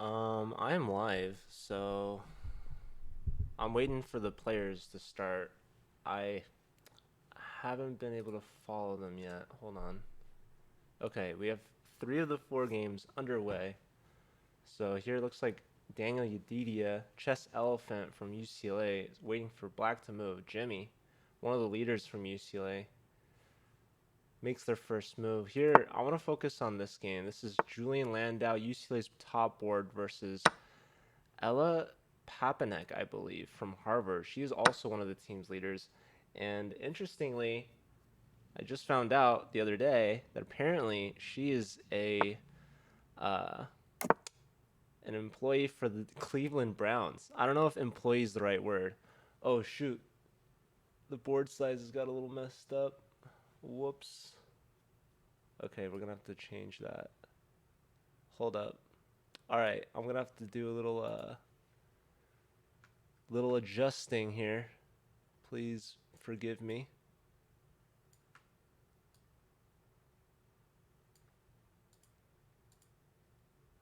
I'm live, so I'm waiting for the players to start. I haven't been able to follow them yet. Hold on. Okay, we have three of the four games underway. So here it looks like Daniel Yedidia, Chess Elephant from UCLA, is waiting for Black to move. Jimmy, one of the leaders from UCLA, makes their first move. Here, I want to focus on this game. This is Julian Landau, UCLA's top board, versus Ella Papanek, I believe, from Harvard. She is also one of the team's leaders. And interestingly, I just found out the other day that apparently she is a uh, an employee for the Cleveland Browns. I don't know if employee is the right word. Oh shoot, the board size has got a little messed up. Whoops. Okay, we're gonna have to change that. Hold up. All right, I'm gonna have to do a little adjusting here. Please forgive me.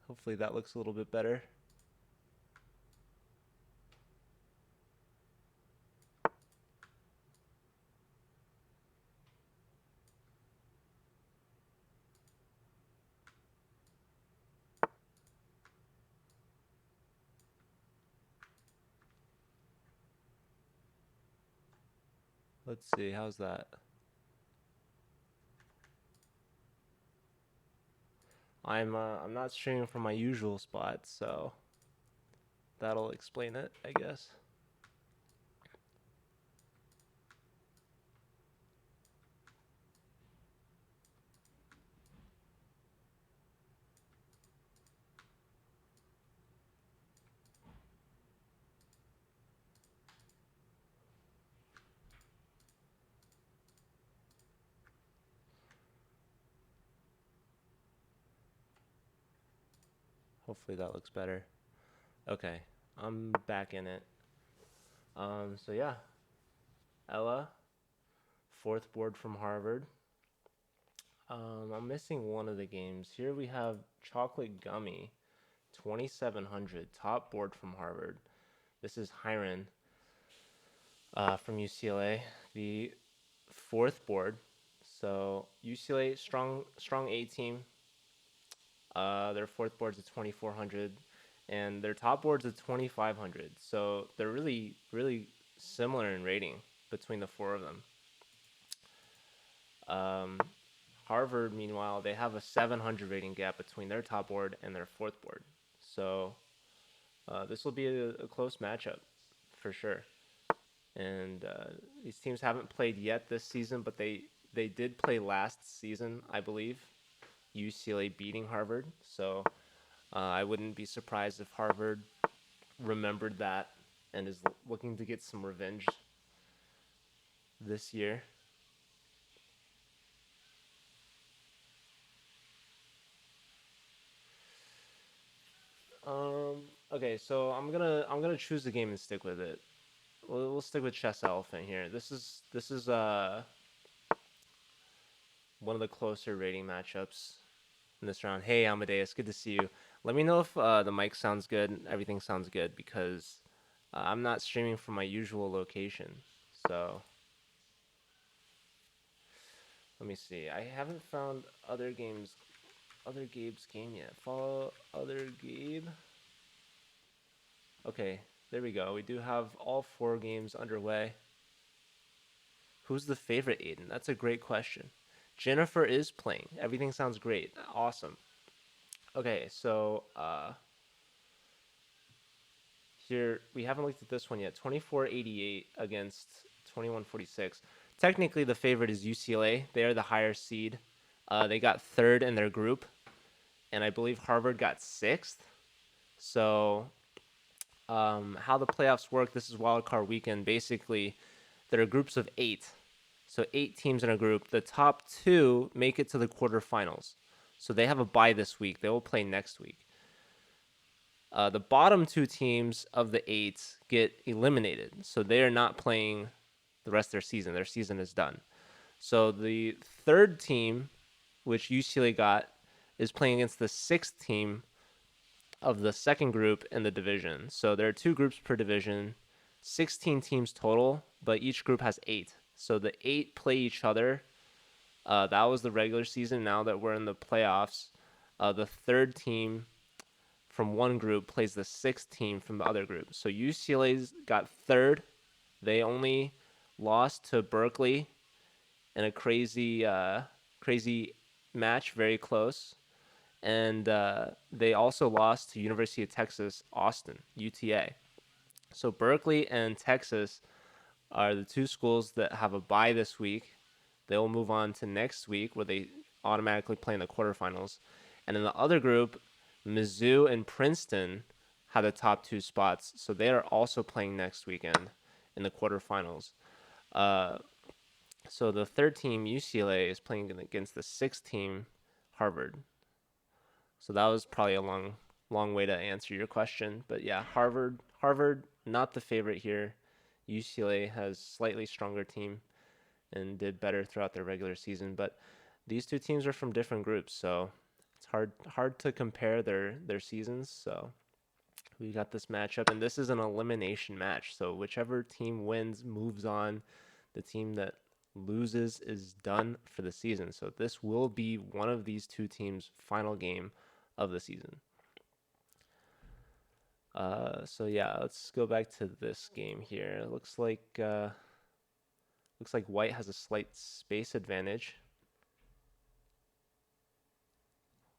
Hopefully that looks a little bit better. Let's see, how's that? I'm not streaming from my usual spot, so that'll explain it, I guess. Hopefully that looks better. Okay, I'm back in it. So yeah, Ella, fourth board from Harvard. I'm missing one of the games. Here we have Chocolate Gummy, 2700, top board from Harvard. This is Hiron from UCLA, the fourth board. So UCLA strong A team. Their fourth board's at 2400, and their top board's at 2500. So they're really similar in rating between the four of them. Um, Harvard, meanwhile, they have a 700 rating gap between their top board and their fourth board. So this will be a close matchup for sure. And these teams haven't played yet this season, but they did play last season, I believe. UCLA beating Harvard, so I wouldn't be surprised if Harvard remembered that and is looking to get some revenge this year. Okay, so I'm gonna choose the game and stick with it. We'll stick with Chess Elephant here. This is one of the closer rating matchups in this round. Hey Amadeus, good to see you. Let me know if the mic sounds good, everything sounds good, because I'm not streaming from my usual location. So let me see. I haven't found other Gabe's game yet. Follow other Gabe. Okay, there we go. We do have all four games underway. Who's the favorite, Aiden? That's a great question. Jennifer is playing. Everything sounds great. Awesome. Okay, so here we haven't looked at this one yet. 2488 against 2146. Technically, the favorite is UCLA. They are the higher seed. They got third in their group, and I believe Harvard got sixth. So, how the playoffs work? This is wildcard weekend. Basically, there are groups of eight. So 8 teams in a group. The top two make it to the quarterfinals. So they have a bye this week. They will play next week. The bottom two teams of the eight get eliminated. So they are not playing the rest of their season. Their season is done. So the third team, which UCLA got, is playing against the sixth team of the second group in the division. So there are two groups per division, 16 teams total, but each group has 8. So the 8 play each other. That was the regular season. Now that we're in the playoffs, the third team from one group plays the sixth team from the other group. So UCLA's got third. They only lost to Berkeley in a crazy match, very close. And they also lost to University of Texas, Austin, UTA. So Berkeley and Texas are the two schools that have a bye this week. They'll move on to next week where they automatically play in the quarterfinals. And in the other group, Mizzou and Princeton have the top 2 spots. So they are also playing next weekend in the quarterfinals. So the third team, UCLA, is playing against the sixth team, Harvard. So that was probably a long way to answer your question. But yeah, Harvard, not the favorite here. UCLA has slightly stronger team and did better throughout their regular season. But these two teams are from different groups, so it's hard to compare their seasons. So we got this matchup, and this is an elimination match. So whichever team wins moves on. The team that loses is done for the season. So this will be one of these two teams' final game of the season. So yeah, let's go back to this game here. It looks like White has a slight space advantage.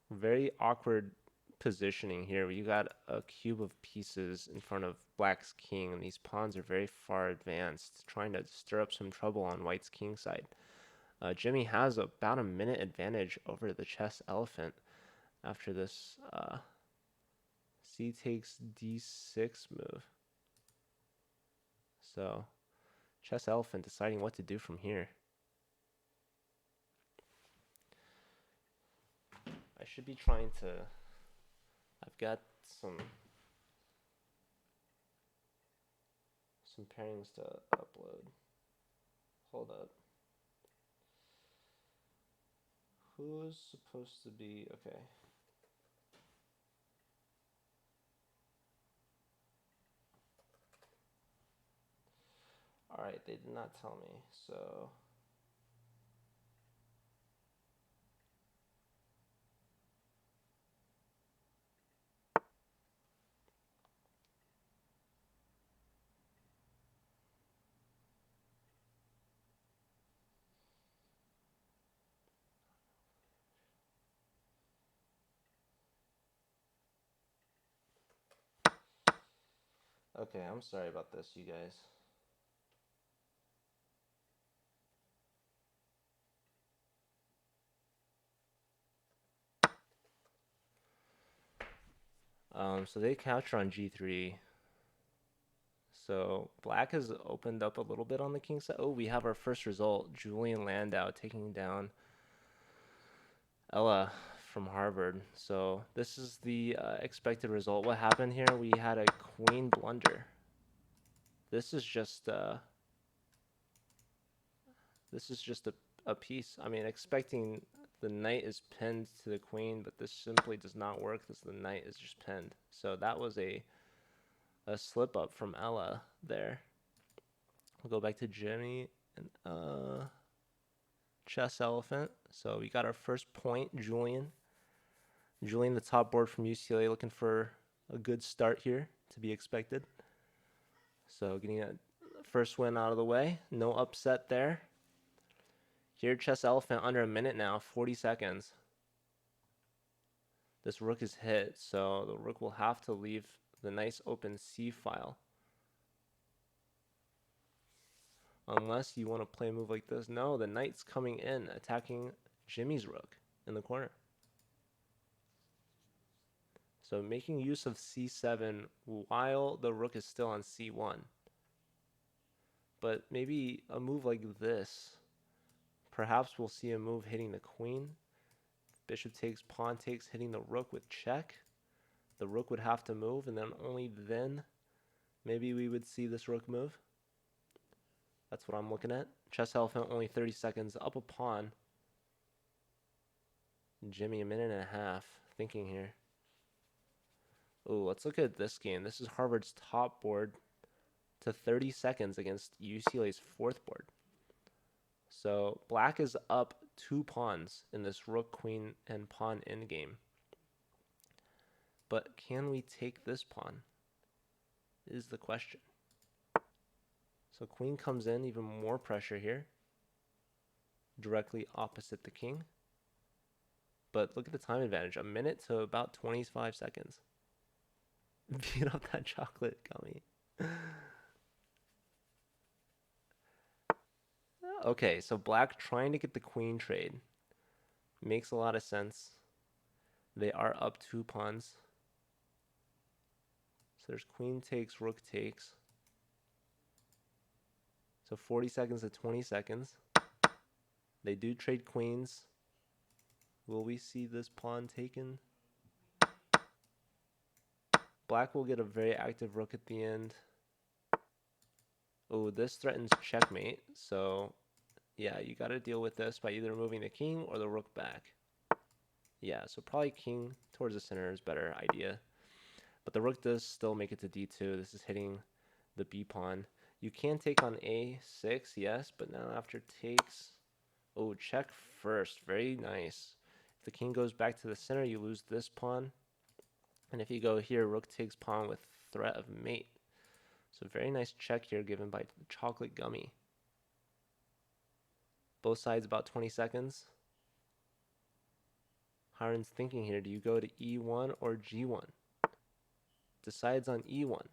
Very awkward positioning here. You got a cube of pieces in front of Black's king, and these pawns are very far advanced, trying to stir up some trouble on White's king side. Jimmy has about a minute advantage over the chess elephant after this C takes D6 move. So chess elephant deciding what to do from here. I should be trying to... I've got some pairings to upload. Hold up. Who's supposed to be... Okay. Alright, they did not tell me, so... Okay, I'm sorry about this, you guys. So they capture on G3. So Black has opened up a little bit on the king side. Oh, we have our first result. Julian Landau taking down Ella from Harvard. So this is the expected result. What happened here? We had a queen blunder. This is just a piece. I mean, expecting the knight is pinned to the queen, but this simply does not work because the knight is just pinned. So that was a slip up from Ella there. We'll go back to Jimmy and chess elephant. So we got our first point, Julian. Julian, the top board from UCLA, looking for a good start here to be expected. So getting a first win out of the way. No upset there. Here, chess elephant under a minute now, 40 seconds. This rook is hit, so the rook will have to leave the nice open C file. Unless you want to play a move like this. No, the knight's coming in, attacking Jimmy's rook in the corner. So making use of C7 while the rook is still on C1. But maybe a move like this. Perhaps we'll see a move hitting the queen. Bishop takes, pawn takes, hitting the rook with check. The rook would have to move, and then only then maybe we would see this rook move. That's what I'm looking at. Chess elephant, only 30 seconds, up a pawn. Jimmy, a minute and a half, thinking here. Ooh, let's look at this game. This is Harvard's top board to 30 seconds against UCLA's fourth board. So black is up 2 pawns in this rook, queen, and pawn endgame. But can we take this pawn? Is the question. So queen comes in, even more pressure here. Directly opposite the king. But look at the time advantage, a minute to about 25 seconds. Beat up that chocolate gummy. Okay, so black trying to get the queen trade. Makes a lot of sense. They are up 2 pawns. So there's queen takes, rook takes. So 40 seconds to 20 seconds. They do trade queens. Will we see this pawn taken? Black will get a very active rook at the end. Oh, this threatens checkmate. So yeah, you got to deal with this by either moving the king or the rook back. Yeah, so probably king towards the center is better idea. But the rook does still make it to d2. This is hitting the b pawn. You can take on a6, yes, but now after takes... Oh, check first. Very nice. If the king goes back to the center, you lose this pawn. And if you go here, rook takes pawn with threat of mate. So very nice check here given by chocolate gummy. Both sides about 20 seconds. Hiron's thinking here, do you go to e1 or g1? Decides on e1.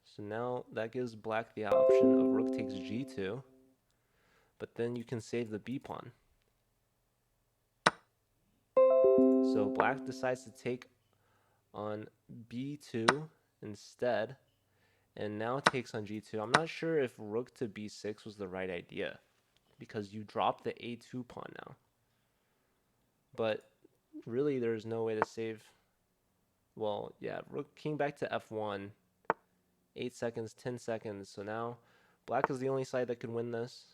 So now that gives black the option of rook takes g2, but then you can save the b pawn. So black decides to take on b2 instead, and now takes on g2. I'm not sure if rook to b6 was the right idea, because you drop the a2 pawn now. But really, there's no way to save. Well, yeah, rook king back to f1. 8 seconds, 10 seconds. So now black is the only side that can win this.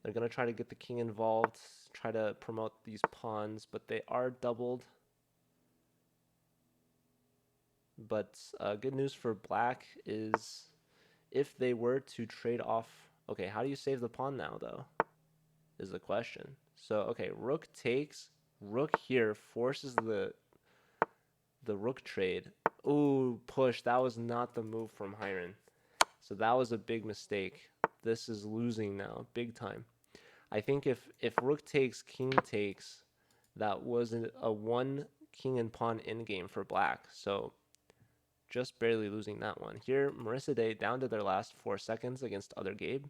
They're going to try to get the king involved, try to promote these pawns, but they are doubled. But good news for black is if they were to trade off... Okay, how do you save the pawn now, though, is the question. So, okay, rook takes. Rook here forces the rook trade. Ooh, push. That was not the move from Hiron. So that was a big mistake. This is losing now, big time. I think if rook takes, king takes, that was a one king and pawn endgame for black. So just barely losing that one. Here, Marissa Day down to their last 4 seconds against other Gabe.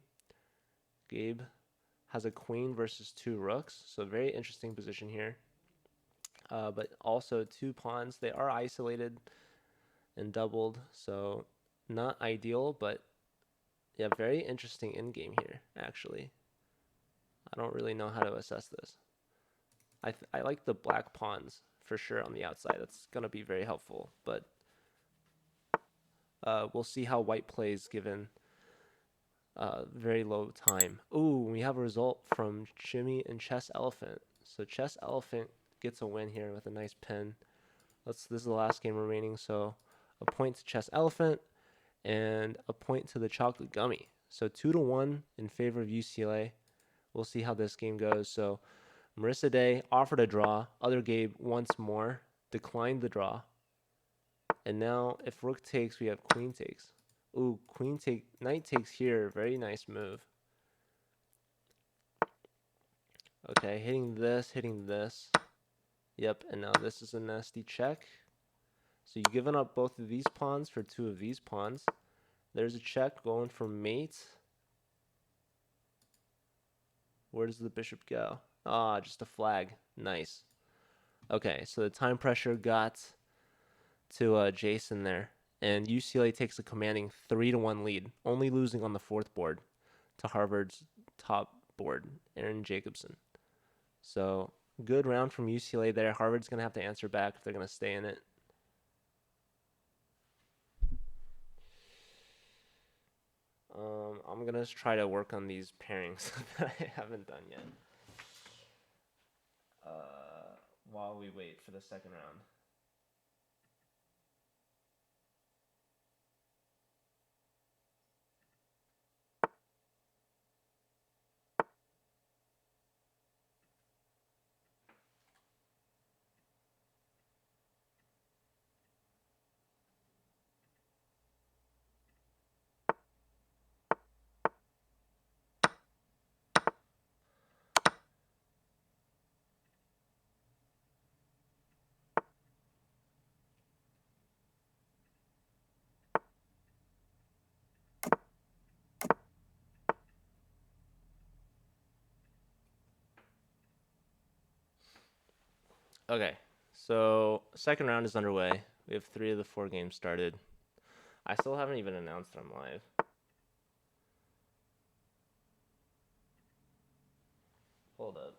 Gabe has a queen versus 2 rooks, so very interesting position here. But also 2 pawns. They are isolated and doubled, so not ideal, but yeah, very interesting endgame here, actually. I don't really know how to assess this. I like the black pawns for sure on the outside. That's going to be very helpful, but we'll see how white plays given very low time. Ooh, we have a result from Jimmy and Chess Elephant. So Chess Elephant gets a win here with a nice pin. This is the last game remaining, so a point to Chess Elephant and a point to the Chocolate Gummy. So 2-1 in favor of UCLA. We'll see how this game goes. So Marissa Day offered a draw. Other Gabe once more declined the draw. And now if rook takes, we have queen takes. Ooh, queen take, knight takes here. Very nice move. Okay, hitting this, hitting this. Yep, and now this is a nasty check. So you've given up both of these pawns for 2 of these pawns. There's a check going for mate. Where does the bishop go? Ah, just a flag. Nice. Okay, so the time pressure got to Jason there. And UCLA takes a commanding 3-1 lead, only losing on the 4th board to Harvard's top board, Aaron Jacobson. So good round from UCLA there. Harvard's going to have to answer back if they're going to stay in it. I'm going to try to work on these pairings that I haven't done yet. while we wait for the second round. Okay, so second round is underway. We have 3 of the 4 games started. I still haven't even announced that I'm live. Hold up.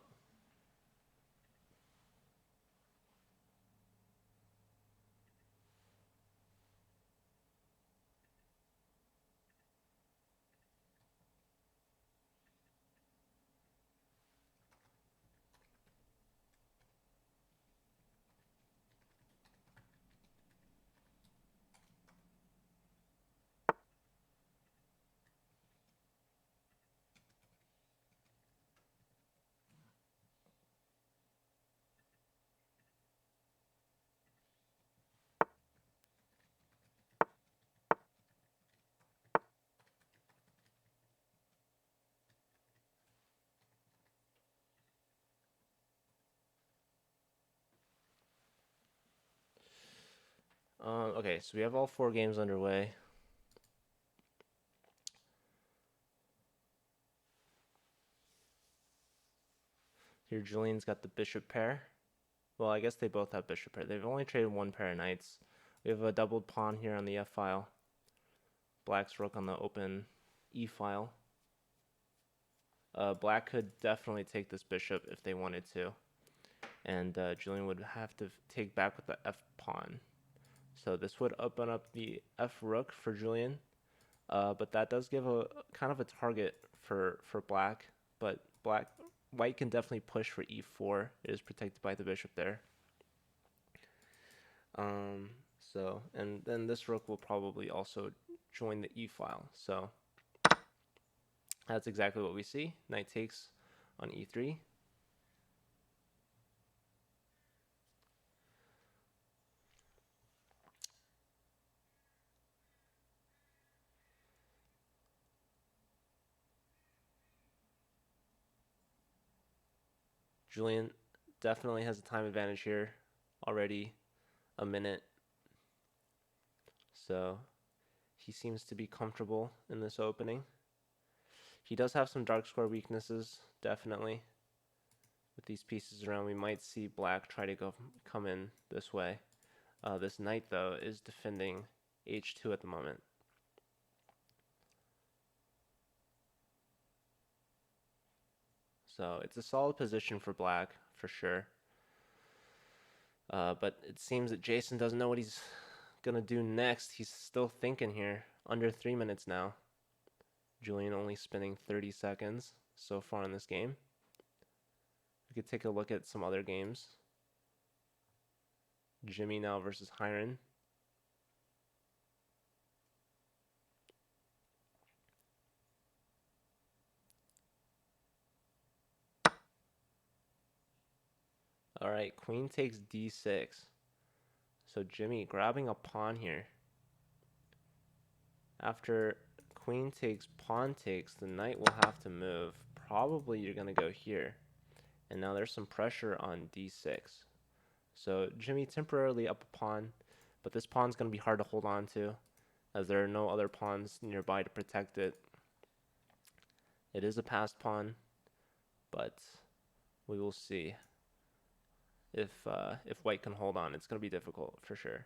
Okay, so we have all 4 games underway. Here, Julian's got the bishop pair. Well, I guess they both have bishop pair. They've only traded 1 pair of knights. We have a doubled pawn here on the f file. Black's rook on the open e file. Black could definitely take this bishop if they wanted to. And Julian would have to take back with the f pawn. So this would open up the f rook for Julian. But that does give a kind of a target for black. But white can definitely push for e4. It is protected by the bishop there. So, and then this rook will probably also join the e file. So that's exactly what we see. Knight takes on e3. Julian definitely has a time advantage here. Already a minute. So he seems to be comfortable in this opening. He does have some dark square weaknesses, definitely. With these pieces around, we might see black try to come in this way. This knight, though, is defending h2 at the moment. So it's a solid position for black, for sure. But it seems that Jason doesn't know what he's going to do next. He's still thinking here. Under 3 minutes now. Julian only spending 30 seconds so far in this game. We could take a look at some other games. Jimmy now versus Hiron. All right, queen takes d6. So Jimmy grabbing a pawn here. After queen takes, pawn takes, the knight will have to move. Probably you're going to go here. And now there's some pressure on d6. So Jimmy temporarily up a pawn, but this pawn's going to be hard to hold on to as there are no other pawns nearby to protect it. It is a passed pawn, but we will see if white can hold on. It's going to be difficult for sure.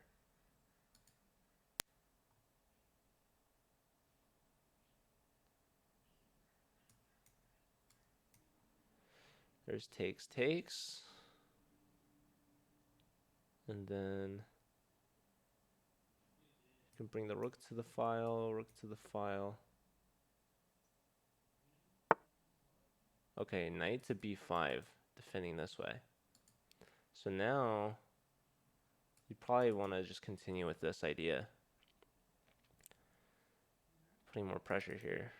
There's takes. And then you can bring the rook to the file. Okay, knight to b5, defending this way. So now you probably want to just continue with this idea. Putting more pressure here.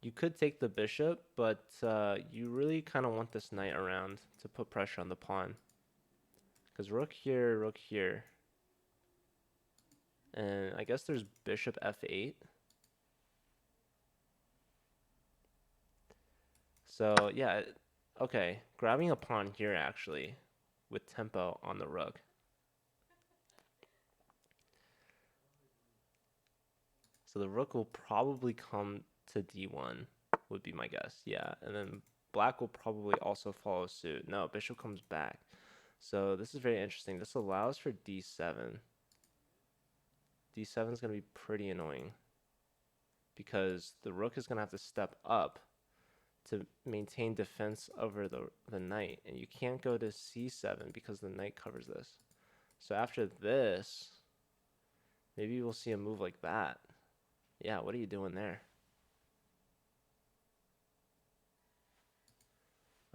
You could take the bishop, but you really kind of want this knight around to put pressure on the pawn. Because rook here. And I guess there's bishop f8. So yeah, okay. Grabbing a pawn here actually with tempo on the rook. So the rook will probably come to d1 would be my guess. Yeah, and then black will probably also follow suit. No, bishop comes back. So this is very interesting. This allows for d7. d7 is going to be pretty annoying because the rook is going to have to step up to maintain defense over the knight, and you can't go to c7 because the knight covers this. So after this, maybe we'll see a move like that. Yeah, what are you doing there?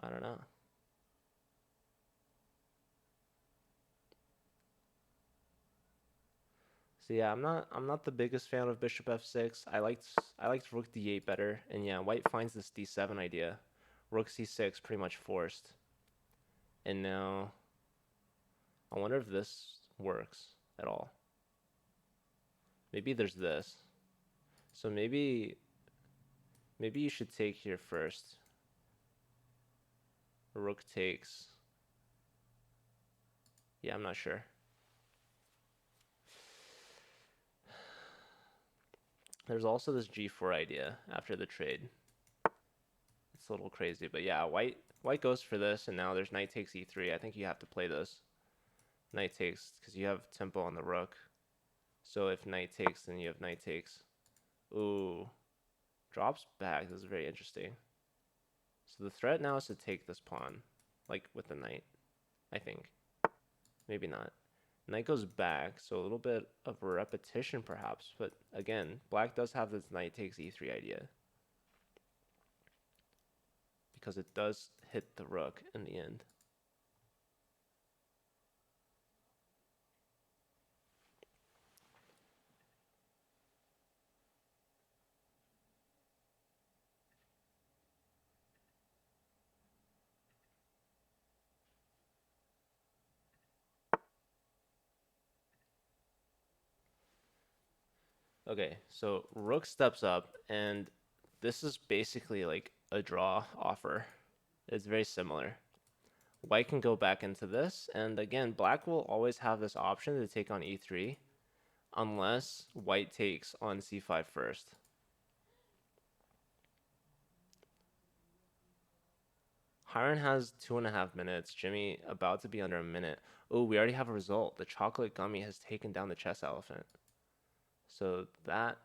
I don't know. So yeah, I'm not the biggest fan of bishop f6. I liked rook d8 better, and yeah, white finds this d7 idea. Rook c6 pretty much forced. And now I wonder if this works at all. Maybe there's this. So maybe you should take here first. Rook takes. Yeah, I'm not sure. There's also this g4 idea after the trade. It's a little crazy, but yeah, white goes for this, and now there's knight takes e3. I think you have to play this. Knight takes, because you have tempo on the rook. So if knight takes, then you have knight takes. Ooh. Drops back. This is very interesting. So the threat now is to take this pawn, like with the knight, I think. Maybe not. Knight goes back, so a little bit of a repetition perhaps, but again, black does have this knight takes e3 idea. Because it does hit the rook in the end. Okay, so rook steps up, and this is basically like a draw offer. It's very similar. White can go back into this, and again, black will always have this option to take on e3, unless white takes on c5 first. Hiron has 2.5 minutes. Jimmy about to be under a minute. Oh, we already have a result. The chocolate gummy has taken down the chess elephant. So that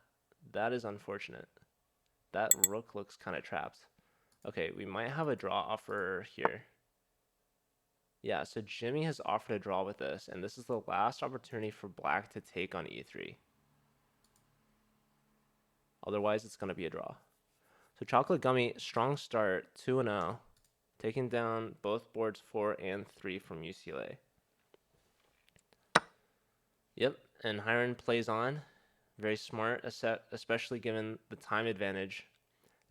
is unfortunate. That rook looks kind of trapped. Okay, we might have a draw offer here. Yeah, so Jimmy has offered a draw with this, and this is the last opportunity for black to take on e3. Otherwise, it's going to be a draw. So Chocolate Gummy, strong start, 2-0, taking down both boards 4 and 3 from UCLA. Yep, and Hiron plays on. Very smart, especially given the time advantage.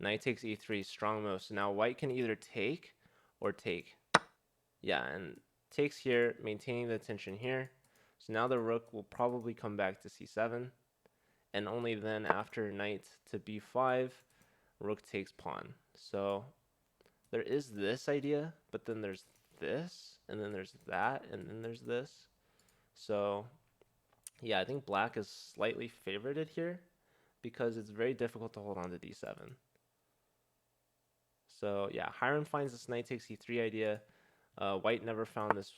Knight takes e3, strong move. So now white can either take or take. Yeah, and takes here, maintaining the tension here. So now the rook will probably come back to c7. And only then after knight to b5, rook takes pawn. So there is this idea, but then there's this, and then there's that, and then there's this. So yeah, I think black is slightly favorited here because it's very difficult to hold on to d7. So yeah, Hiram finds this knight takes e3 idea. White never found this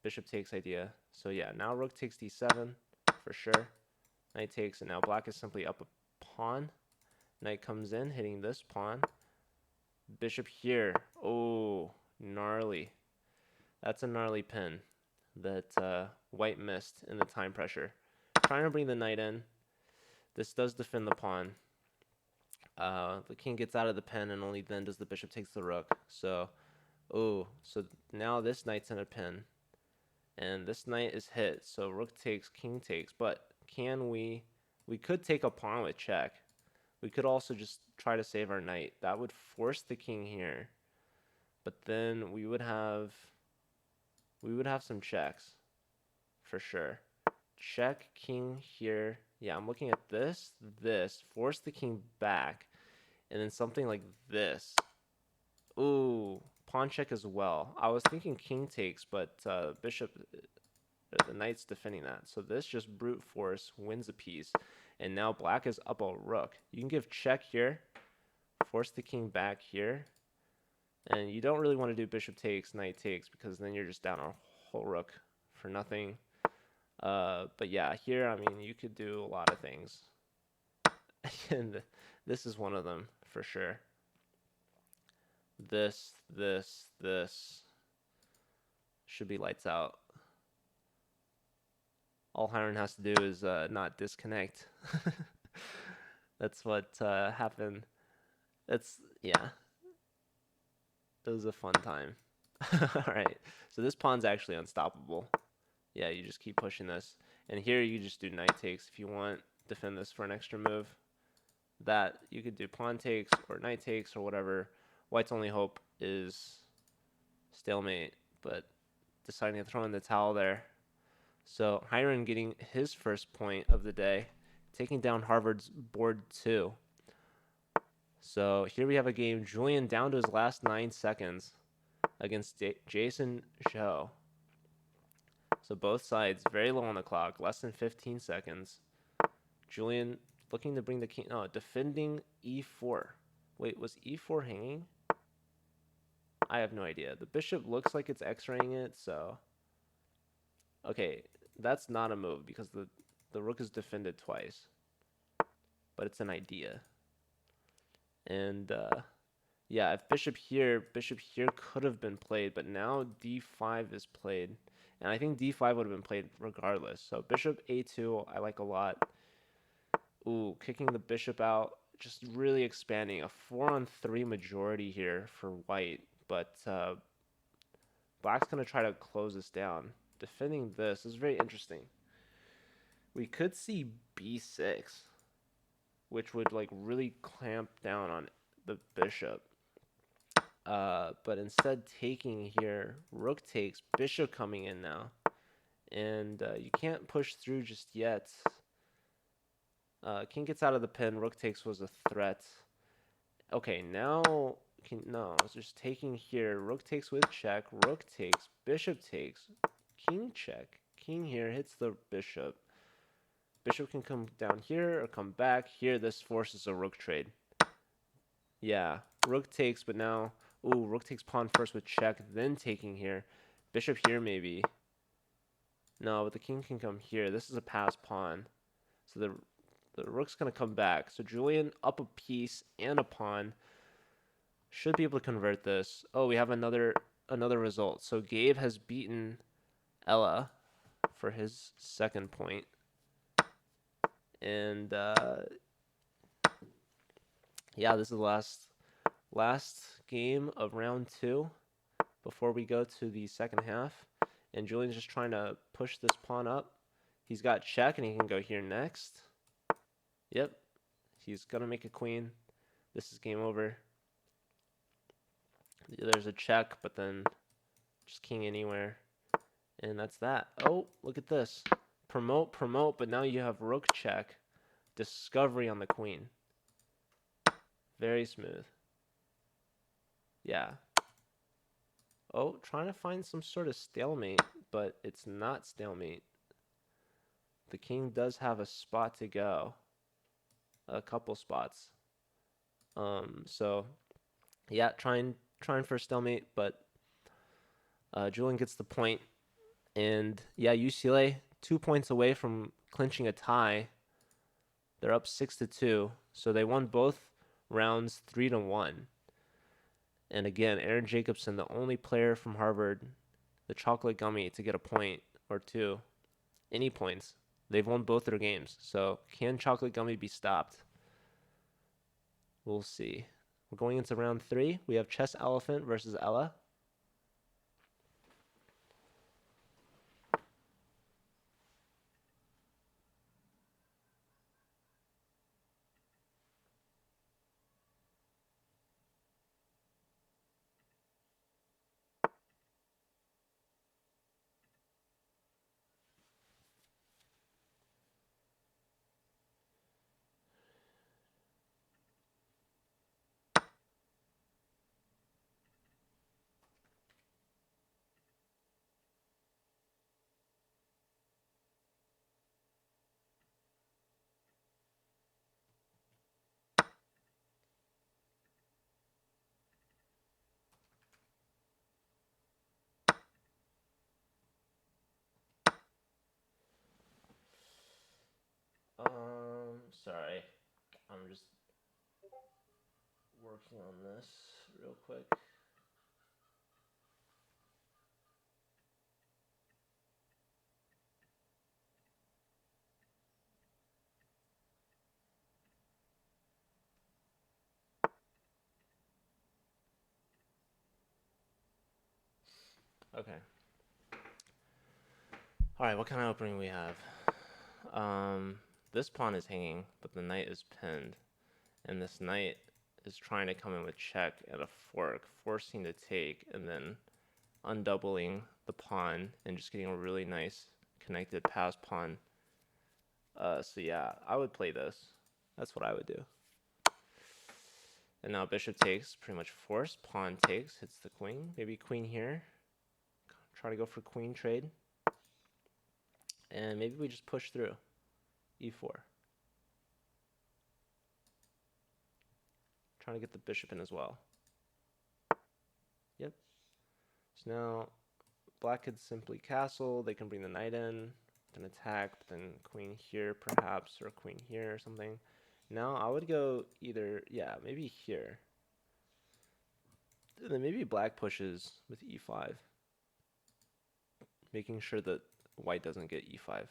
bishop takes idea. So yeah, now rook takes d7 for sure. Knight takes, and now black is simply up a pawn. Knight comes in, hitting this pawn. Bishop here. Oh, gnarly. That's a gnarly pin that white missed in the time pressure. Trying to bring the knight in. This does defend the pawn. The king gets out of the pen, and only then does the bishop takes the rook. So Oh, so now this knight's in a pin, and this knight is hit. So rook takes, king takes. But can we? We could take a pawn with check. We could also just try to save our knight. That would force the king here, but then we would have some checks for sure. Check king here. Yeah, I'm looking at this, force the king back, and then something like this. Ooh, pawn check as well. I was thinking king takes, but bishop, the knight's defending that. So this just brute force wins a piece, and now black is up a rook. You can give check here, force the king back here, and you don't really want to do bishop takes, knight takes, because then you're just down a whole rook for nothing. But yeah, here, I mean, you could do a lot of things. And this is one of them for sure. This should be lights out. All Hiron has to do is not disconnect. That's what happened. Yeah, it was a fun time. All right, so this pawn's actually unstoppable. Yeah, you just keep pushing this. And here you just do knight takes if you want. Defend this for an extra move. That you could do pawn takes or knight takes or whatever. White's only hope is stalemate, but deciding to throw in the towel there. So Hiron getting his first point of the day, taking down Harvard's board 2. So here we have a game. Julian down to his last 9 seconds against Jason Zhou. So both sides very low on the clock, less than 15 seconds. Julian looking to bring the king. Oh, defending e4. Wait, was e4 hanging? I have no idea. The bishop looks like it's x-raying it, so okay, that's not a move because the rook is defended twice, but it's an idea. And yeah, if bishop here could have been played, but now d5 is played, and I think d5 would have been played regardless. So bishop a2, I like a lot. Ooh, kicking the bishop out, just really expanding a 4-on-3 majority here for white, but black's gonna try to close this down. Defending this is very interesting. We could see b6, which would like really clamp down on the bishop. But instead taking here, rook takes, bishop coming in now. And you can't push through just yet. King gets out of the pin, rook takes was a threat. Okay, now, no, it's just taking here, rook takes with check, rook takes, bishop takes, king check, king here hits the bishop. Bishop can come down here or come back. Here, this forces a rook trade. Yeah, rook takes, but now, ooh, rook takes pawn first with check, then taking here. Bishop here, maybe. No, but the king can come here. This is a pass pawn. So the rook's going to come back. So Julian up a piece and a pawn. Should be able to convert this. Oh, we have another result. So Gabe has beaten Ella for his second point. And yeah, this is the last game of round 2 before we go to the second half. And Julian's just trying to push this pawn up. He's got check, and he can go here next. Yep, he's gonna make a queen. This is game over. There's a check, but then just king anywhere. And that's that. Oh, look at this. Promote, but now you have rook check. Discovery on the queen. Very smooth. Yeah. Oh, trying to find some sort of stalemate, but it's not stalemate. The king does have a spot to go. A couple spots. So yeah, trying for a stalemate, but Julian gets the point. And yeah, UCLA 2 points away from clinching a tie. They're up 6-2, so they won both rounds 3-1. And again, Aaron Jacobson, the only player from Harvard, the chocolate gummy, to get a point or two, any points. They've won both their games. So can chocolate gummy be stopped? We'll see. We're going into round 3. We have Chess Elephant versus Ella. I'm just working on this real quick. Okay. All right, what kind of opening we have? This pawn is hanging, but the knight is pinned, and this knight is trying to come in with check and a fork, forcing to take, and then undoubling the pawn and just getting a really nice connected pass pawn. So yeah, I would play this. That's what I would do. And now bishop takes, pretty much forced. Pawn takes, hits the queen. Maybe queen here. Try to go for queen trade. And maybe we just push through. E4. Trying to get the bishop in as well. Yep. So now black could simply castle. They can bring the knight in, then attack, but then queen here perhaps, or queen here or something. Now I would go either, yeah, maybe here. And then maybe black pushes with e5, making sure that white doesn't get e5.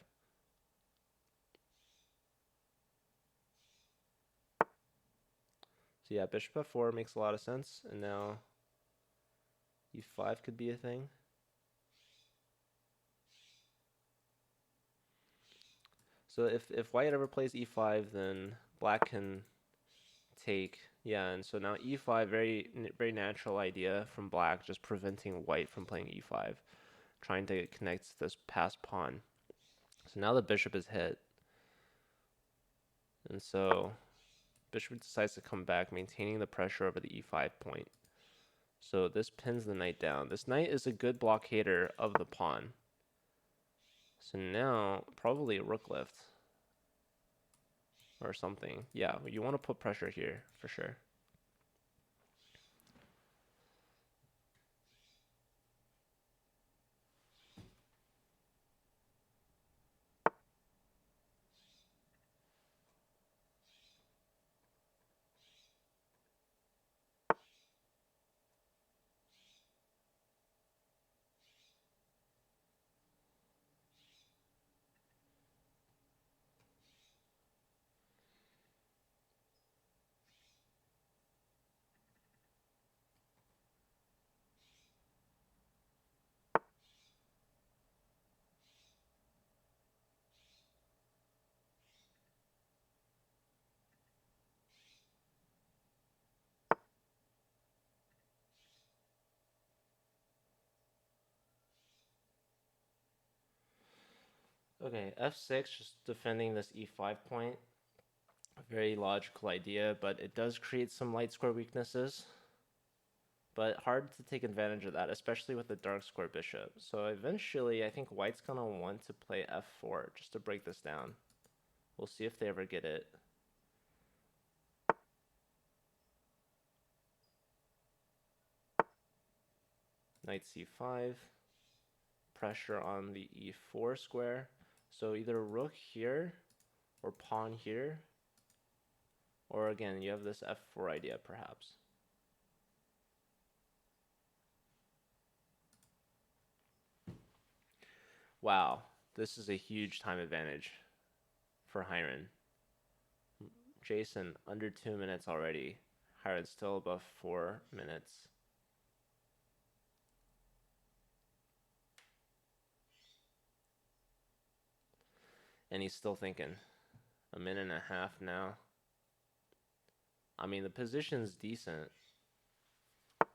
So yeah, bishop f4 makes a lot of sense, and now e5 could be a thing. So if white ever plays e5, then black can take, yeah, and so now e5, very natural idea from black, just preventing white from playing e5, trying to connect this passed pawn. So now the bishop is hit, and so bishop decides to come back, maintaining the pressure over the e5 point. So this pins the knight down. This knight is a good blockader of the pawn. So now probably a rook lift or something. Yeah, you want to put pressure here for sure. Okay, f6, just defending this e5 point. A very logical idea, but it does create some light square weaknesses. But hard to take advantage of that, especially with the dark square bishop. So eventually, I think white's going to want to play f4 just to break this down. We'll see if they ever get it. Knight c5. Pressure on the e4 square. So either rook here or pawn here. Or again, you have this f4 idea perhaps. Wow, this is a huge time advantage for Hiron. Jason, under 2 minutes already. Hiron's still above 4 minutes. And he's still thinking. A minute and a half now. I mean, the position's decent.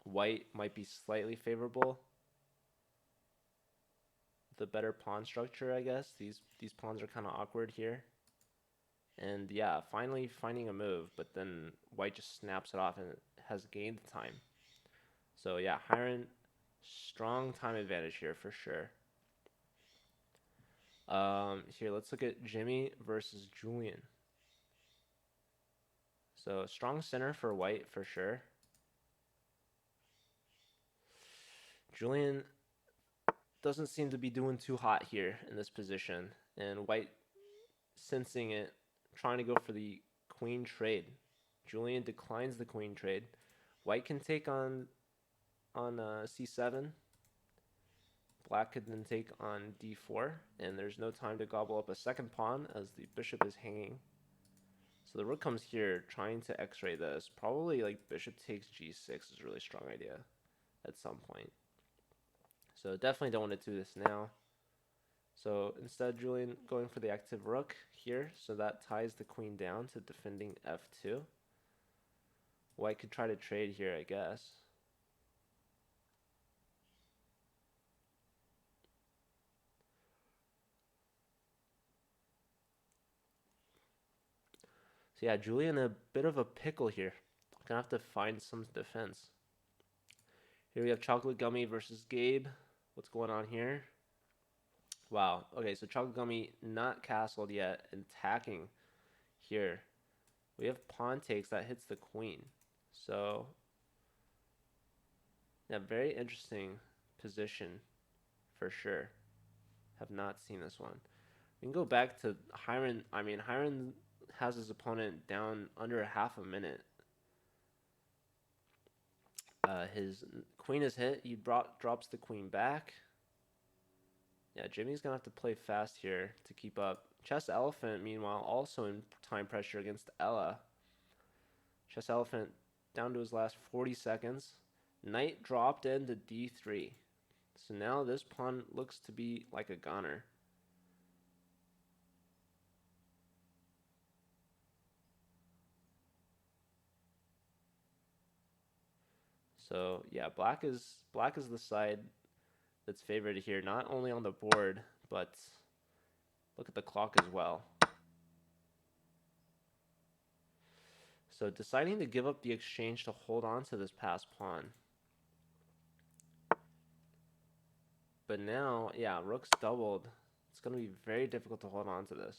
White might be slightly favorable. The better pawn structure, I guess. These pawns are kind of awkward here. And yeah, finally finding a move, but then white just snaps it off and has gained time. So yeah, Hiron, strong time advantage here for sure. Here, let's look at Jimmy versus Julian. So strong center for white for sure. Julian doesn't seem to be doing too hot here in this position, and white sensing it, trying to go for the queen trade. Julian declines the queen trade. White can take on c7. Black could then take on d4, and there's no time to gobble up a second pawn as the bishop is hanging. So the rook comes here trying to x-ray this. Probably like bishop takes g6 is a really strong idea at some point. So definitely don't want to do this now. So instead, Julian going for the active rook here, so that ties the queen down to defending f2. White could try to trade here, I guess. So yeah, Julian a bit of a pickle here. Gonna have to find some defense. Here we have Chocolate Gummy versus Gabe. What's going on here? Wow. Okay, so Chocolate Gummy not castled yet, attacking here. We have pawn takes that hits the queen. So yeah, very interesting position for sure. Have not seen this one. We can go back to Hiron. I mean, Hiron has his opponent down under half a minute. His queen is hit. He drops the queen back. Yeah, Jimmy's going to have to play fast here to keep up. Chess Elephant, meanwhile, also in time pressure against Ella. Chess Elephant down to his last 40 seconds. Knight dropped into d3. So now this pawn looks to be like a goner. So yeah, black is the side that's favored here, not only on the board, but look at the clock as well. So deciding to give up the exchange to hold on to this passed pawn. But now, yeah, rook's doubled. It's going to be very difficult to hold on to this.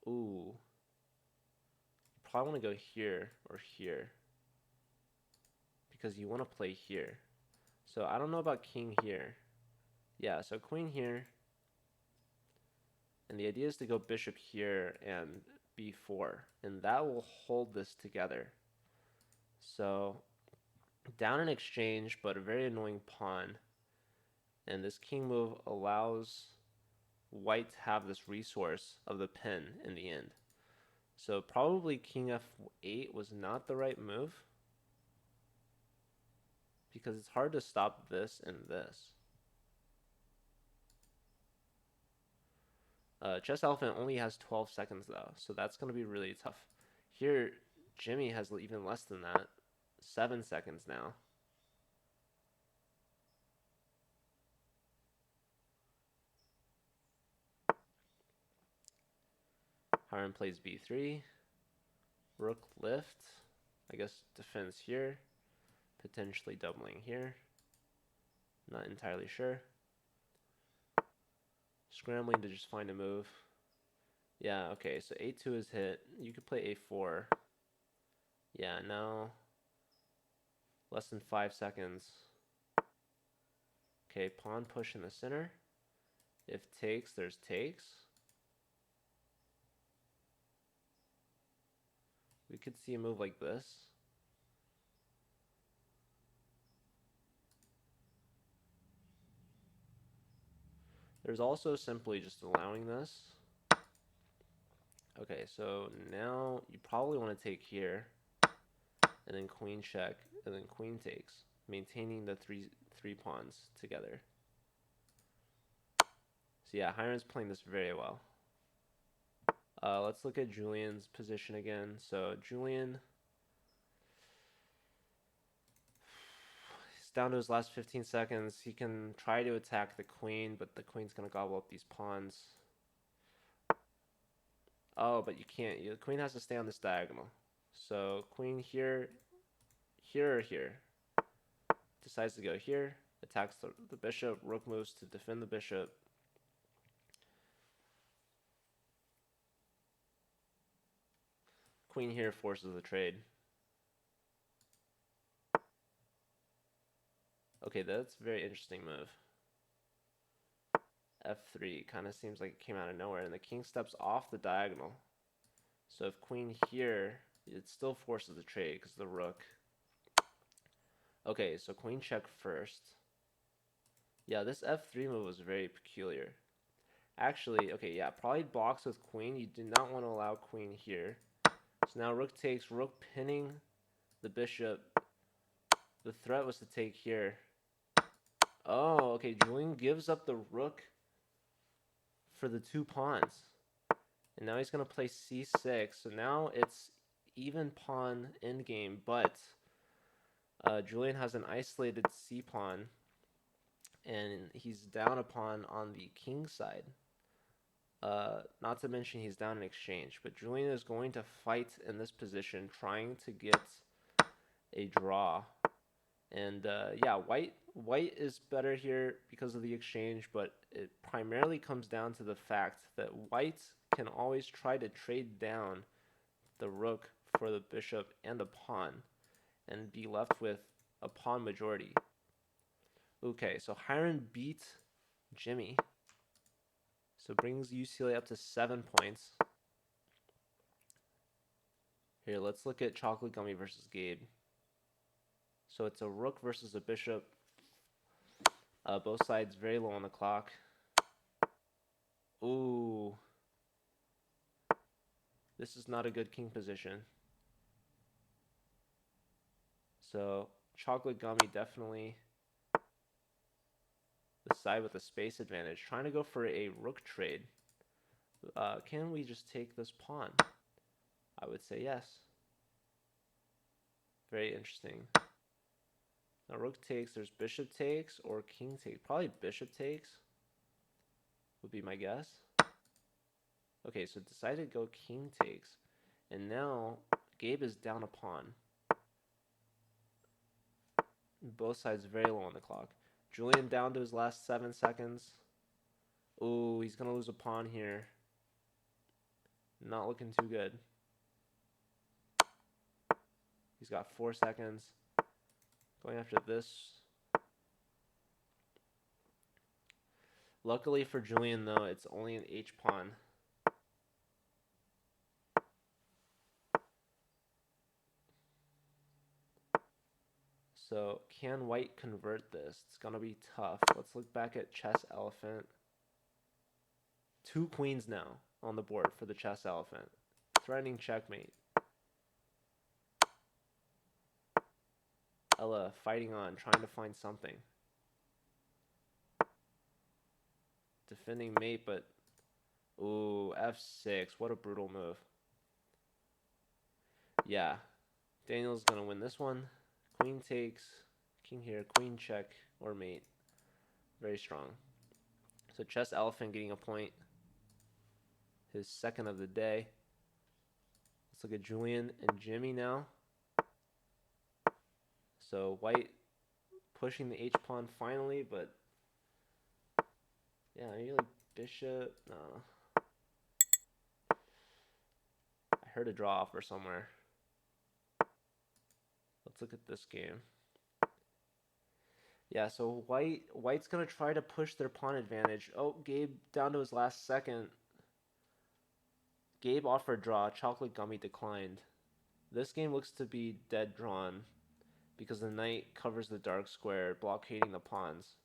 Ooh. Probably want to go here or here, because you want to play here. So I don't know about king here. Yeah, so queen here. And the idea is to go bishop here and b4. And that will hold this together. So down an exchange, but a very annoying pawn. And this king move allows white to have this resource of the pin in the end. So probably king f8 was not the right move, because it's hard to stop this and this. Chess Elephant only has 12 seconds though, so that's going to be really tough. Here, Jimmy has even less than that, 7 seconds now. Hiram plays b3, rook lift, I guess defense here, potentially doubling here, not entirely sure. Scrambling to just find a move. Yeah, okay, so a2 is hit. You could play a4. Yeah, now less than 5 seconds. Okay, pawn push in the center. If takes, there's takes. We could see a move like this. There's also simply just allowing this. Okay, so now you probably want to take here, and then queen check, and then queen takes, maintaining the three pawns together. So yeah, Hiram's playing this very well. Let's look at Julian's position again. So Julian, he's down to his last 15 seconds. He can try to attack the queen, but the queen's going to gobble up these pawns. Oh, but you can't. The queen has to stay on this diagonal. So queen here, here or here. Decides to go here, attacks the bishop, rook moves to defend the bishop. Queen here forces the trade. Okay, that's a very interesting move. f3 kind of seems like it came out of nowhere, and the king steps off the diagonal. So if queen here, it still forces the trade because the rook. Okay, so queen check first. Yeah, this f3 move was very peculiar. Actually, okay, yeah, probably blocks with queen. You do not want to allow queen here. So now rook takes, rook pinning the bishop. The threat was to take here. Oh, okay, Julian gives up the rook for the 2 pawns. And now he's going to play c6. So now it's even pawn endgame, but Julian has an isolated c pawn, and he's down a pawn on the king side. Not to mention he's down in exchange, but Julian is going to fight in this position, trying to get a draw. And yeah, white is better here because of the exchange, but it primarily comes down to the fact that white can always try to trade down the rook for the bishop and the pawn and be left with a pawn majority. Okay, so Hiron beat Jimmy. So brings UCLA up to 7 points. Here, let's look at Chocolate Gummy versus Gabe. So it's a rook versus a bishop. Both sides very low on the clock. Ooh. This is not a good king position. So Chocolate Gummy definitely the side with the space advantage. Trying to go for a rook trade. Can we just take this pawn? I would say yes. Very interesting. Now rook takes, there's bishop takes or king takes. Probably bishop takes would be my guess. Okay, so decided to go king takes. And now Gabe is down a pawn. Both sides very low on the clock. Julian down to his last 7 seconds. Ooh, he's going to lose a pawn here. Not looking too good. He's got 4 seconds. Going after this. Luckily for Julian, though, it's only an H pawn. So can white convert this? It's going to be tough. Let's look back at Chess Elephant. 2 queens now on the board for the Chess Elephant. Threatening checkmate. Ella fighting on, trying to find something. Defending mate, but ooh, f6. What a brutal move. Yeah, Daniel's going to win this one. Queen takes, king here, queen check, or mate. Very strong. So Chess Elephant getting a point. His second of the day. Let's look at Julian and Jimmy now. So white pushing the H pawn finally, but yeah, maybe like bishop. No. I heard a draw offer somewhere. Let's look at this game. Yeah, so white's gonna try to push their pawn advantage. Oh, Gabe down to his last second. Gabe offered draw. Chocolate Gummy declined. This game looks to be dead drawn because the knight covers the dark square, blockading the pawns.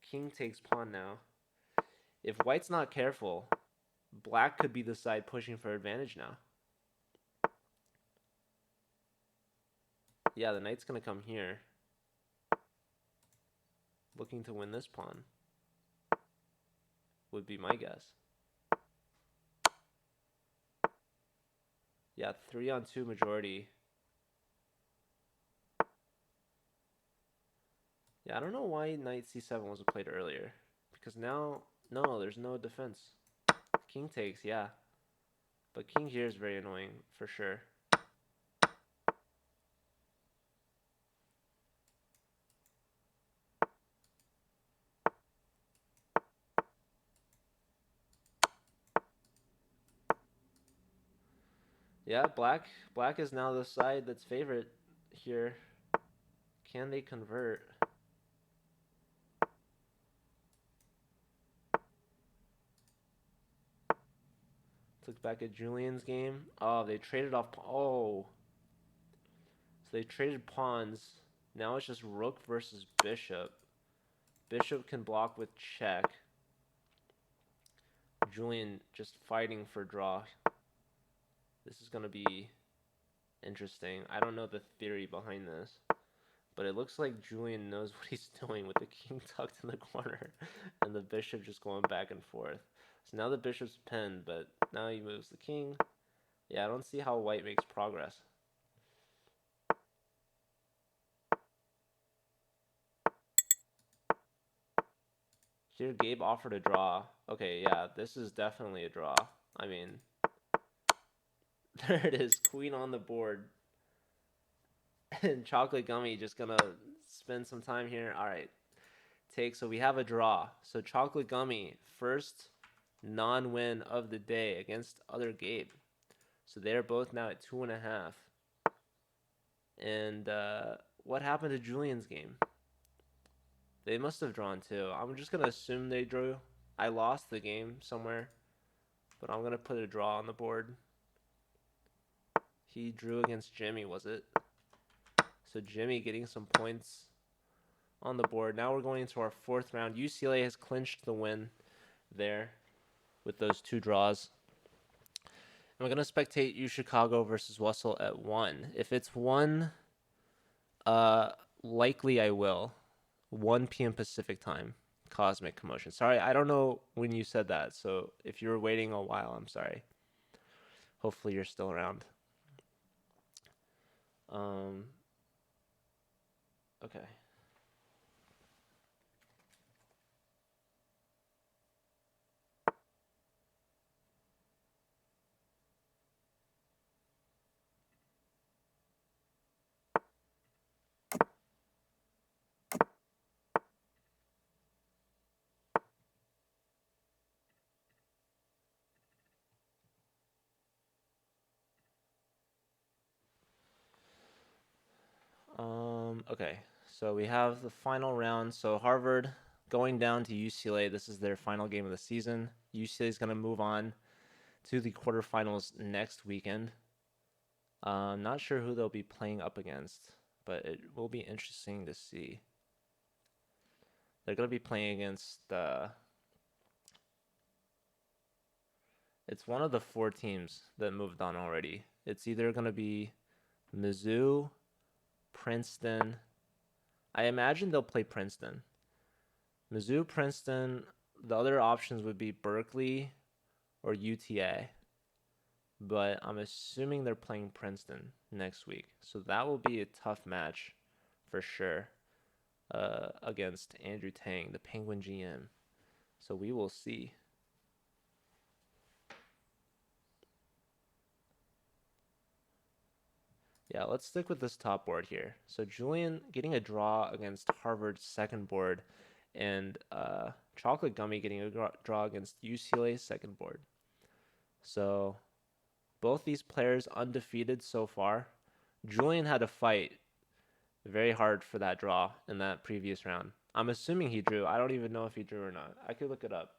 King takes pawn now. If white's not careful, black could be the side pushing for advantage now. Yeah, the knight's going to come here, looking to win this pawn, would be my guess. Yeah, 3-on-2 majority. Yeah, I don't know why knight c7 wasn't played earlier, because now, no, there's no defense. King takes, yeah. But king here is very annoying, for sure. Yeah, black is now the side that's favorite here. Can they convert? Look back at Julian's game. Oh, they traded off. Oh, so they traded pawns. Now it's just rook versus bishop. Bishop can block with check. Julian just fighting for draw. This is going to be interesting. I don't know the theory behind this, but it looks like Julian knows what he's doing with the king tucked in the corner and the bishop just going back and forth. So now the bishop's pinned, but now he moves the king. Yeah, I don't see how white makes progress. Here, Gabe offered a draw. Okay, yeah, this is definitely a draw. I mean, there it is, queen on the board. And Chocolate Gummy just gonna spend some time here. All right, so we have a draw. So Chocolate Gummy, first non-win of the day against other Gabe. So they're both now at 2.5. And what happened to Julian's game? They must have drawn too. I'm just gonna assume they drew. I lost the game somewhere, but I'm gonna put a draw on the board. He drew against Jimmy, was it? So Jimmy getting some points on the board. Now we're going into our fourth round. UCLA has clinched the win there with those two draws. And we're going to spectate U Chicago versus Wessel at 1. If it's 1, likely I will. 1 p.m. Pacific time. Cosmic Commotion. Sorry, I don't know when you said that. So if you were waiting a while, I'm sorry. Hopefully you're still around. Okay. Okay, so we have the final round. So Harvard going down to UCLA. This is their final game of the season. UCLA is going to move on to the quarterfinals next weekend. Not sure who they'll be playing up against, but it will be interesting to see. They're going to be playing against it's one of the 4 teams that moved on already. It's either going to be Mizzou, Princeton. I imagine they'll play Princeton. Mizzou, Princeton. The other options would be Berkeley or UTA. But I'm assuming they're playing Princeton next week. So that will be a tough match for sure against Andrew Tang, the Penguin GM. So we will see. Yeah, let's stick with this top board here. So Julian getting a draw against Harvard's second board, and Chocolate Gummy getting a draw against UCLA's second board. So both these players undefeated so far. Julian had to fight very hard for that draw in that previous round. I'm assuming he drew. I don't even know if he drew or not. I could look it up.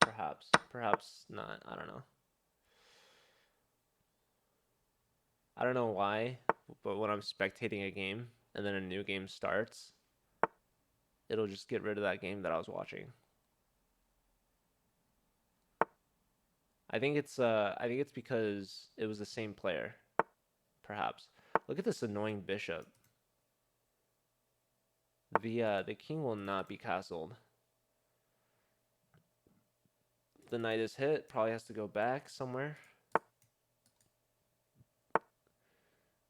Perhaps not. I don't know. I don't know why, but when I'm spectating a game and then a new game starts, it'll just get rid of that game that I was watching. I think it's because it was the same player. Perhaps. Look at this annoying bishop. The king will not be castled. The knight is hit. Probably has to go back somewhere.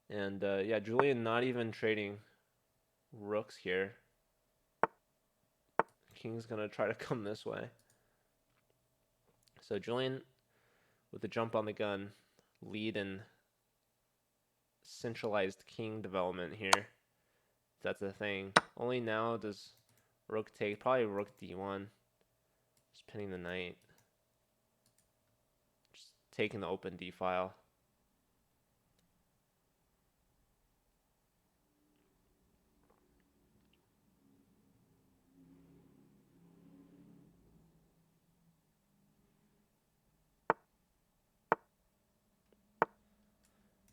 And yeah, Julian not even trading rooks here. King's gonna try to come this way. So Julian with the jump on the gun, lead in centralized king development here. That's a thing. Only now does rook take. Probably rook d1. Just pinning the knight. Just taking the open d file.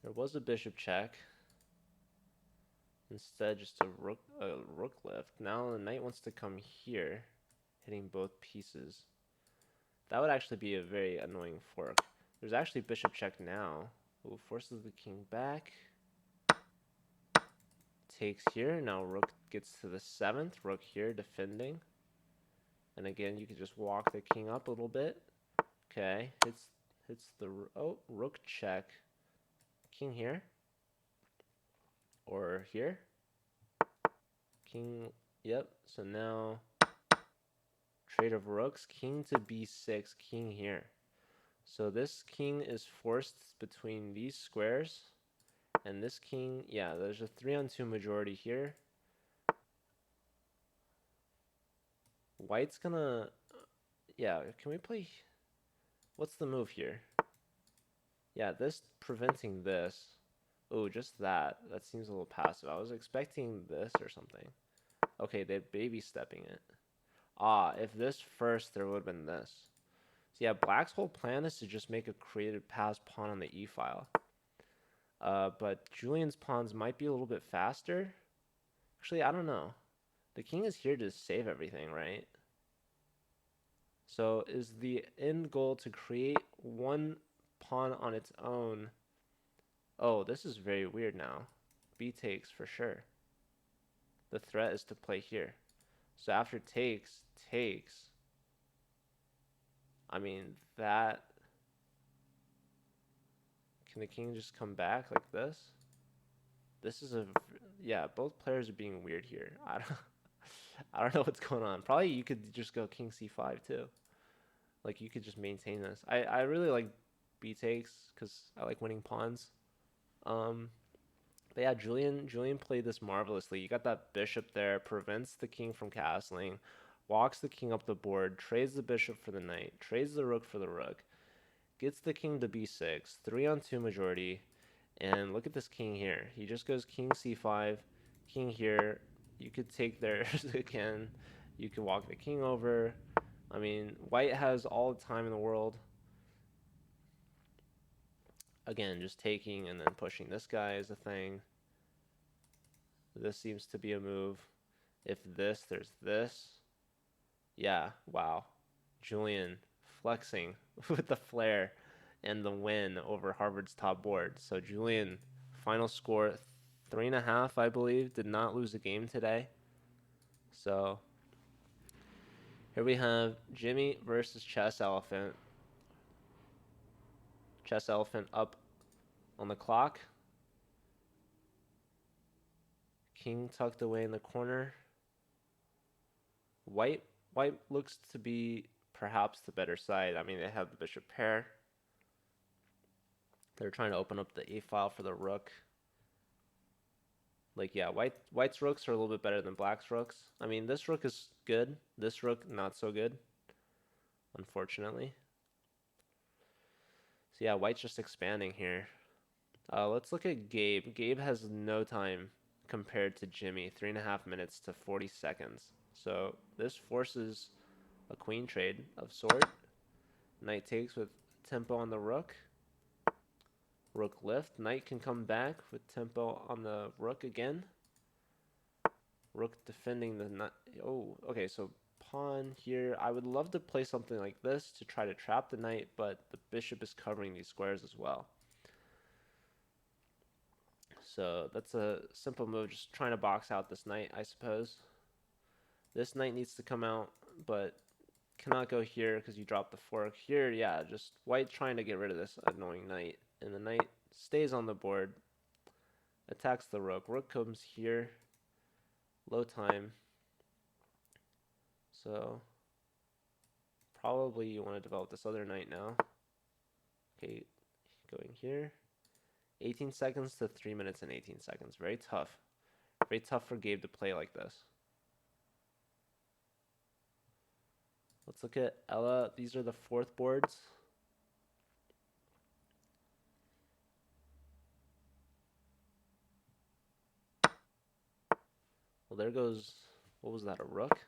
There was a bishop check. Instead, just a rook lift. Now the knight wants to come here, hitting both pieces. That would actually be a very annoying fork. There's actually bishop check now. Ooh, forces the king back. Takes here. Now rook gets to the 7th. Rook here defending. And again, you can just walk the king up a little bit. Okay, hits the rook check. King here or here. King. Yep. So now trade of rooks. King to b6. King here. So this king is forced between these squares, and this king. Yeah, there's a 3-on-2 majority here. White's gonna. Yeah, can we play? What's the move here? Yeah, this preventing this. Oh, just that. That seems a little passive. I was expecting this or something. Okay, they're baby stepping it. Ah, if this first, there would have been this. So yeah, Black's whole plan is to just make a creative pass pawn on the e file. But Julian's pawns might be a little bit faster. Actually, I don't know. The king is here to save everything, right? So is the end goal to create one pawn on its own? Oh, this is very weird now. B takes for sure. The threat is to play here. So after takes. I mean, that... Can the king just come back like this? This is a... Yeah, both players are being weird here. I don't know what's going on. Probably you could just go king c5 too. Like, you could just maintain this. I really like b takes because I like winning pawns. But yeah, Julian played this marvelously. You got that bishop there, prevents the king from castling, walks the king up the board, trades the bishop for the knight, trades the rook for the rook, gets the king to b6, 3-on-2 majority, and look at this king here. He just goes king c5, king here. You could take theirs again. You could walk the king over. I mean, white has all the time in the world. Again, just taking and then pushing this guy is a thing. This seems to be a move. If this, there's this. Yeah, wow. Julian flexing with the flair and the win over Harvard's top board. So Julian, final score 3.5, I believe, did not lose a game today. So here we have Jimmy versus Chess Elephant. Chess Elephant up on the clock. King tucked away in the corner. White looks to be perhaps the better side. I mean, they have the bishop pair. They're trying to open up the a file for the rook. Like, yeah, white's rooks are a little bit better than black's rooks. I mean, this rook is good. This rook, not so good, unfortunately. So yeah, white's just expanding here. Let's look at Gabe. Gabe has no time compared to Jimmy. 3.5 minutes to 40 seconds. So this forces a queen trade of sort. Knight takes with tempo on the rook. Rook lift. Knight can come back with tempo on the rook again. Rook defending the knight. Oh, okay, so pawn here. I would love to play something like this to try to trap the knight, but the bishop is covering these squares as well. So that's a simple move, just trying to box out this knight, I suppose. This knight needs to come out, but cannot go here because you drop the fork. Here, yeah, just white trying to get rid of this annoying knight. And the knight stays on the board, attacks the rook. Rook comes here, low time. So probably you want to develop this other knight now. Okay, going here. 18 seconds to 3 minutes and 18 seconds. Very tough. Very tough for Gabe to play like this. Let's look at Ella. These are the fourth boards. Well, there goes, what was that, a rook?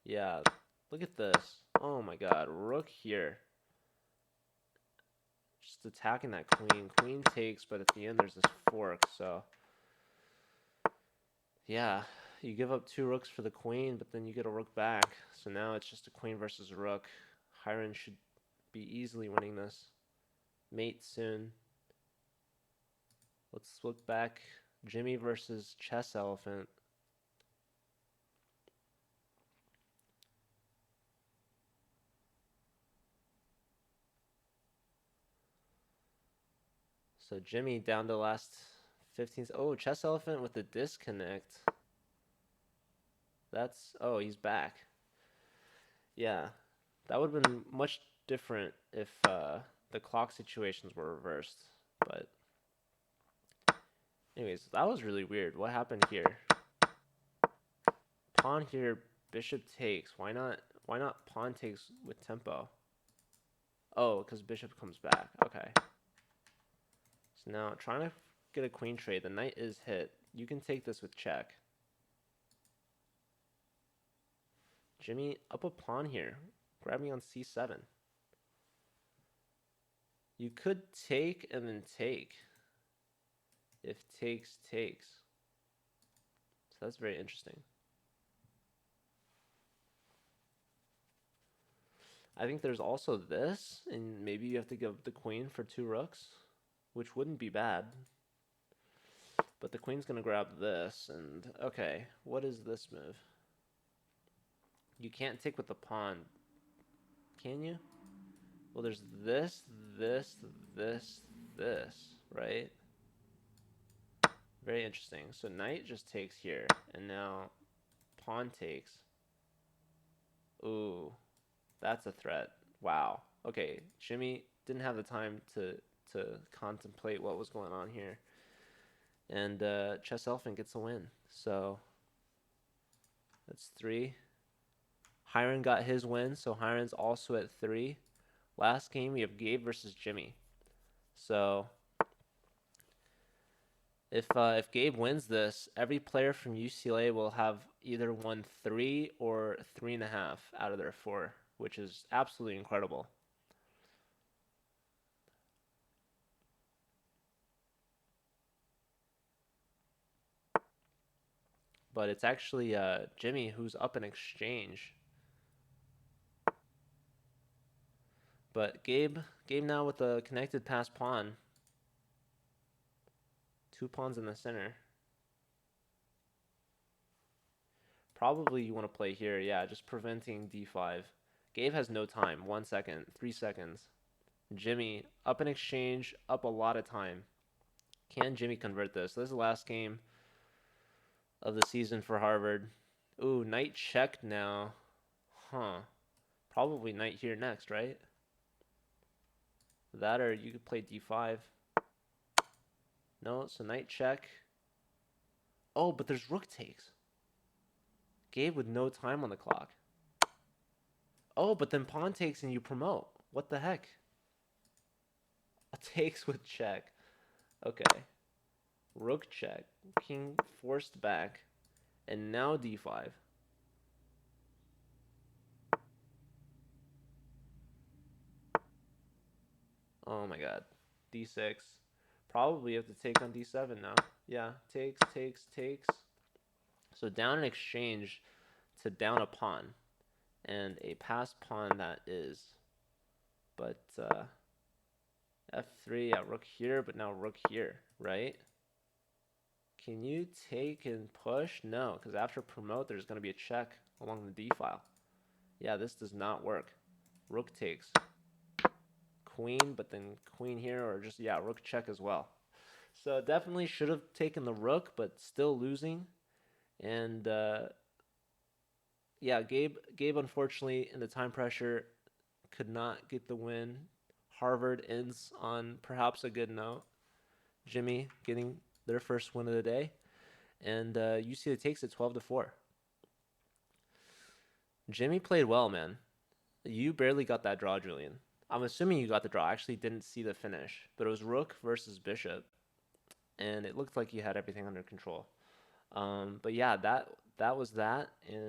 Yeah, look at this. Oh my god, rook here. Just just attacking that queen. Queen takes, but at the end there's this fork, so yeah, you give up 2 rooks for the queen, but then you get a rook back. So now it's just a queen versus a rook. Hiron should be easily winning this. Mate soon. Let's look back. Jimmy versus Chess Elephant. So Jimmy down to last 15. Oh, Chess Elephant with the disconnect. Oh, he's back. Yeah, that would have been much different if the clock situations were reversed. But anyways, that was really weird. What happened here? Pawn here, bishop takes. Why not pawn takes with tempo? Oh, because bishop comes back. Okay. So now trying to get a queen trade. The knight is hit. You can take this with check. Jimmy up a pawn here. Grabbing on c7. You could take and then take. If takes, takes. So that's very interesting. I think there's also this, and maybe you have to give the queen for 2 rooks, which wouldn't be bad. But the queen's going to grab this, and okay, what is this move? You can't take with the pawn, can you? Well, there's this, right? Very interesting. So knight just takes here, and now pawn takes. Ooh, that's a threat. Wow. Okay, Jimmy didn't have the time to contemplate what was going on here. And Chess Elephant gets a win. So that's 3. Hiron got his win, so Hiron's also at 3. Last game, we have Gabe versus Jimmy. So if Gabe wins this, every player from UCLA will have either won 3 or 3.5 out of their 4, which is absolutely incredible. But it's actually Jimmy who's up in exchange. But Gabe now with a connected pass pawn. 2 pawns in the center. Probably you want to play here, yeah, just preventing d5. Gabe has no time. 1 second, 3 seconds. Jimmy up in exchange, up a lot of time. Can Jimmy convert this? This is the last game of the season for Harvard. Ooh, knight check now. Huh. Probably knight here next, right? That or you could play d5. No, so knight check. Oh, but there's rook takes. Gabe with no time on the clock. Oh, but then pawn takes and you promote. What the heck? Takes with check. Okay. Rook check. King forced back. And now d5. Oh my god. d6. Probably have to take on d7 now. Yeah, takes. So down in exchange to down a pawn. And a passed pawn that is. But f3, yeah, rook here, but now rook here, right? Can you take and push? No, because after promote, there's going to be a check along the d file. Yeah, this does not work. Rook takes. Queen, but then queen here, or just, yeah, rook check as well. So definitely should have taken the rook, but still losing. And yeah, Gabe unfortunately in the time pressure could not get the win. Harvard ends on perhaps a good note. Jimmy getting their first win of the day, and UCLA takes it 12-4. Jimmy played well, man. You barely got that draw, Julian. I'm assuming you got the draw. I actually didn't see the finish, but it was rook versus bishop, and it looked like you had everything under control. But yeah, that was that, and